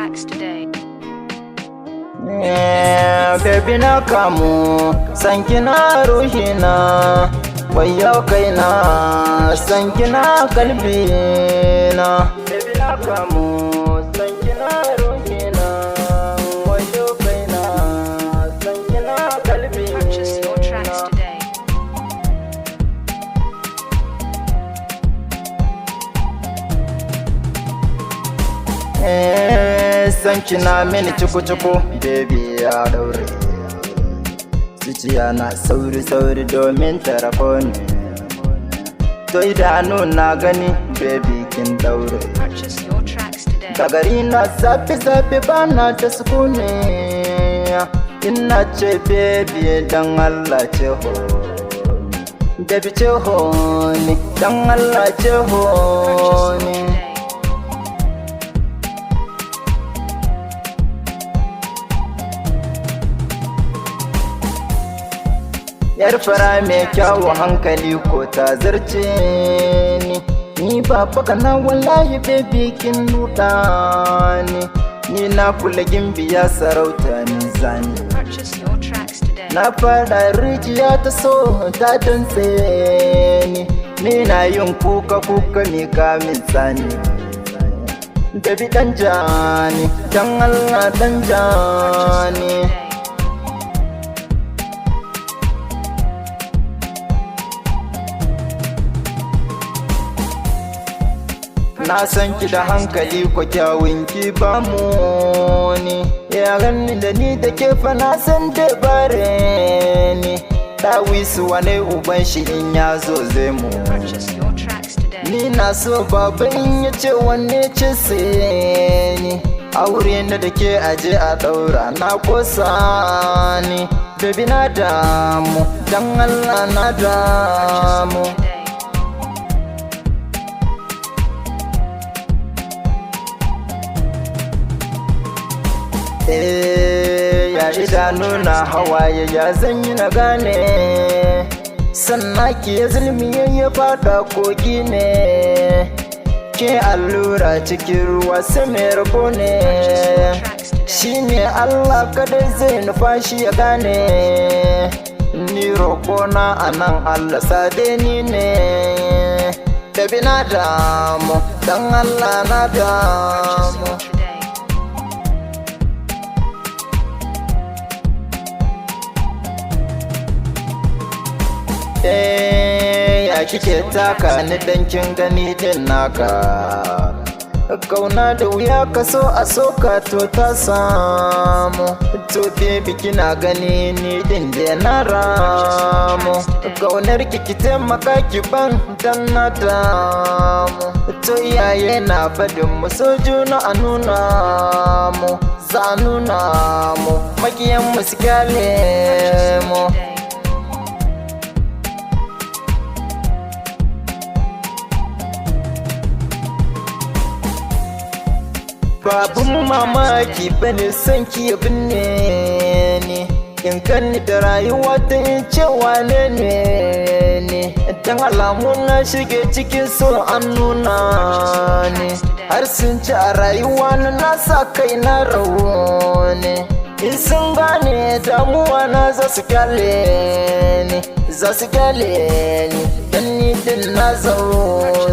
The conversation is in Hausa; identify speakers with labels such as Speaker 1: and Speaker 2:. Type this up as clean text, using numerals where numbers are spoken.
Speaker 1: tracks today.
Speaker 2: Baby nakamu, sankina ruhina, wayo kaina, sankina kalbina. Baby nakamu, sankina ruhina, wayo kaina, sankina kalbina.
Speaker 1: Purchase your tracks today.
Speaker 2: Sankina mini cuku-cuku, baby ya daure. Zuciya na sauri-sauri domin tarafo ne. To idanu na gani, baby kin daure.
Speaker 1: Purchase your tracks today.
Speaker 2: Gagari na zafi-zafi bana da sukune. Ina ce baby dan Allah ce ho. Baby ce ho ni, dan Allah ce ho ni. Yar fara mai kyawu hankali ko ta zarce ni baba kana wallahi baby kin nuda ni na kula gimbiya sarauta ni zani.
Speaker 1: Purchase your tracks today.
Speaker 2: Na fara rijiya ta so ta dantse ni na yin kuka mi kamin tsani. Baby dan jani, dan Allah dan jani. Na san ki da hankali ko kyawun ki ba mu ni. Ya ganni da ni da ke fa na san da bare ni. Dawisu wane uban shi in ya zo zai mu.
Speaker 1: Purchase your tracks today.
Speaker 2: Ni na so baba in ya ce wanne ce sai ni. Aure na da ke aje a daura na kosa ni. Baby na damu, dan Allah na damu. Ya idanu na hawaye ya zanyi na gane. Sannan ki ya zulmi ya fada kogi ne. Ke allura cikin ruwa sai mai rabo ne. Shi ne Allah kadai zai nufa shi ya gane. Ni roƙona a nan Allah sade ni ne. Baby na damu, dan Allah na damu. Ya kike taka ni dan kin gani din naka. Kauna da wuya ka so a soka to ta samu. To baby kina gani ni din da na ramu. Kaunar ki taimaka ki ban dan na damu. To iyaye na fadin mu so juna a nuna mu. Za nuna mu makiyan mu su kyale mu. Babun mamaki bane son ki ya binne ni. In kanni da rayuwa ta in cewa ne dan alamu na shige cikin so an nuna ni. Har sun ci a rayuwa na sa kai na rauni. In sun gane damuwa na za su kyale ni, za su kyale ni. Dan ni din na zaune.